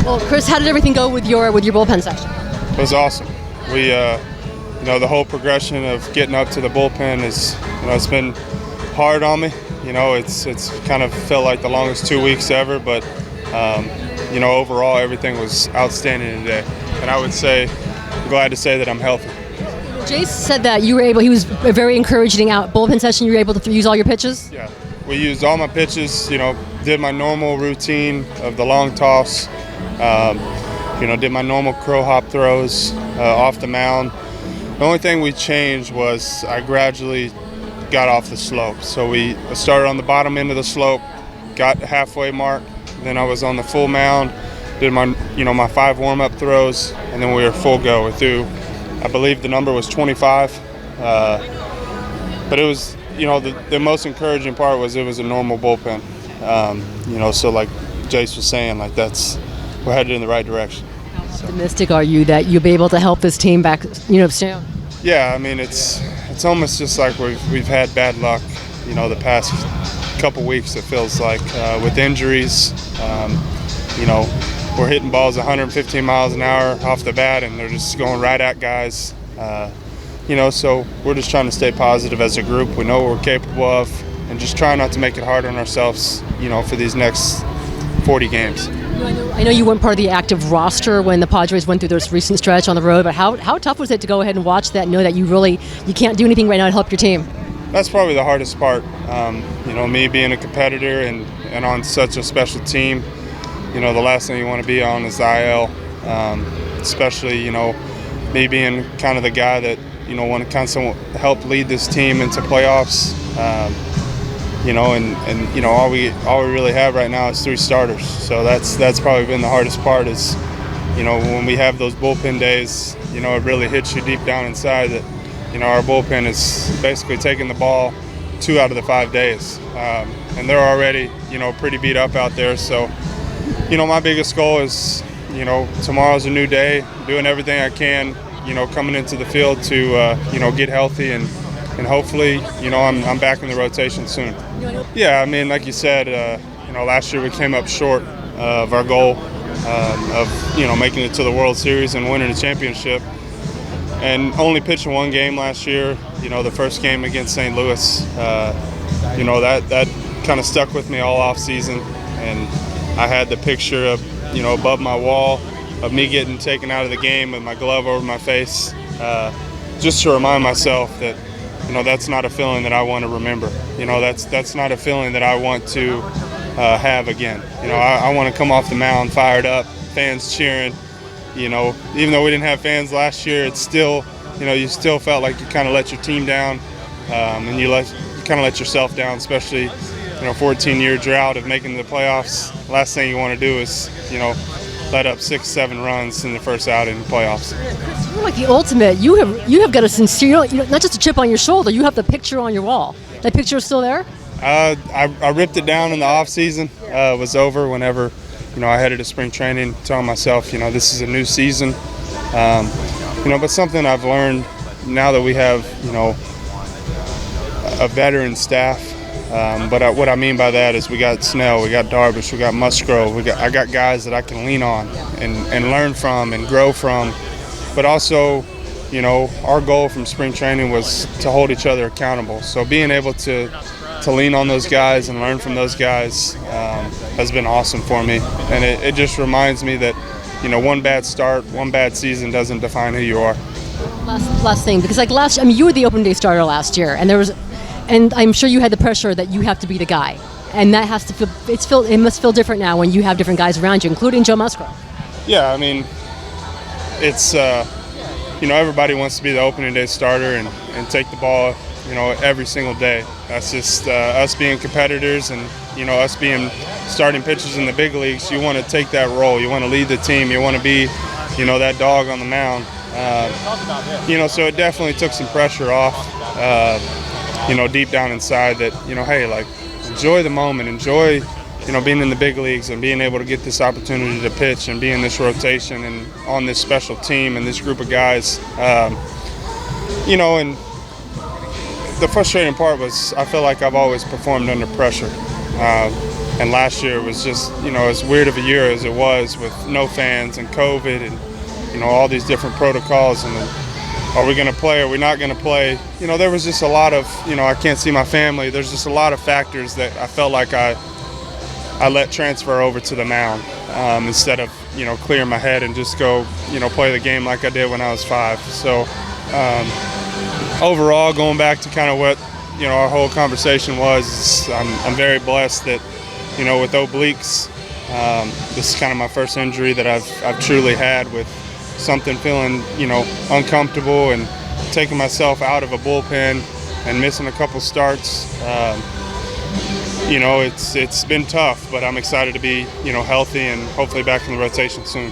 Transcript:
Well, Chris, how did everything go with your bullpen section? It was awesome. We, the whole progression of getting up to the bullpen is, it's been hard on me. It's kind of felt like the longest 2 weeks ever, but overall everything was outstanding today. And I would say, I'm glad to say that I'm healthy. Jace said that he was very encouraging out bullpen session. You were able to use all your pitches? Yeah, we used all my pitches, did my normal routine of the long toss, did my normal crow hop throws off the mound. The only thing we changed was I gradually got off the slope. So we started on the bottom end of the slope, got halfway mark, then I was on the full mound, did my 5 warm-up throws, and then we were full go. We threw, I believe the number was 25, but it was, the most encouraging part was it was a normal bullpen. So like Jace was saying, we're headed in the right direction. How optimistic are you that you'll be able to help this team back, soon? Yeah, it's almost just like we've had bad luck, the past couple weeks. It feels like with injuries, we're hitting balls 115 miles an hour off the bat, and they're just going right at guys. So we're just trying to stay positive as a group. We know what we're capable of, and just try not to make it hard on ourselves, for these next 40 games. I know you weren't part of the active roster when the Padres went through this recent stretch on the road, but how tough was it to go ahead and watch that, know that you can't do anything right now to help your team? That's probably the hardest part. Me being a competitor and on such a special team, the last thing you want to be on is the IL, especially, me being kind of the guy that, want to kind of help lead this team into playoffs. All we really have right now is 3 starters. So that's probably been the hardest part is, when we have those bullpen days, it really hits you deep down inside that, our bullpen is basically taking the ball 2 out of the 5 days. And they're already, pretty beat up out there. So, my biggest goal is, tomorrow's a new day, doing everything I can, coming into the field to, get healthy and hopefully, I'm back in the rotation soon. Yeah, like you said, last year we came up short of our goal of, making it to the World Series and winning a championship. And only pitching 1 game last year, the first game against St. Louis, that kind of stuck with me all off season. And I had the picture of, above my wall of me getting taken out of the game with my glove over my face, just to remind myself that, that's not a feeling that I want to remember. That's not a feeling that I want to have again. I want to come off the mound fired up, fans cheering. Even though we didn't have fans last year, it's still, you still felt like you kind of let your team down, and you kind of let yourself down, especially, 14-year drought of making the playoffs. Last thing you want to do is, let up 6-7 runs in the first outing in the playoffs. Chris, you're like the ultimate. You have got a sincere, not just a chip on your shoulder. You have the picture on your wall. That picture is still there? I ripped it down in the off season. It was over whenever, I headed to spring training, telling myself, this is a new season. But something I've learned now that we have, a veteran staff. But what I mean by that is we got Snell, we got Darvish, we got Musgrove, I got guys that I can lean on and learn from and grow from. But also, our goal from spring training was to hold each other accountable. So being able to lean on those guys and learn from those guys has been awesome for me. And it just reminds me that, one bad start, one bad season doesn't define who you are. Last thing, because you were the opening day starter last year, and I'm sure you had the pressure that you have to be the guy, and that has to it must feel different now when you have different guys around you, including Joe Musgrove. Yeah, it's everybody wants to be the opening day starter and take the ball, every single day. That's just us being competitors and us being starting pitchers in the big leagues. You want to take that role. You want to lead the team. You want to be, that dog on the mound. So it definitely took some pressure off. Deep down inside that, hey, enjoy the moment, enjoy, being in the big leagues and being able to get this opportunity to pitch and be in this rotation and on this special team and this group of guys. And the frustrating part was I feel like I've always performed under pressure. And last year was just, as weird of a year as it was with no fans and COVID and, all these different protocols. And are we going to play? Are we not going to play? There was just a lot of, I can't see my family. There's just a lot of factors that I felt like I let transfer over to the mound instead of, clearing my head and just go, play the game like I did when I was 5. So overall, going back to kind of what, our whole conversation was, I'm very blessed that, with obliques, this is kind of my first injury that I've truly had with something feeling, uncomfortable and taking myself out of a bullpen and missing a couple starts. It's been tough, but I'm excited to be, healthy and hopefully back in the rotation soon.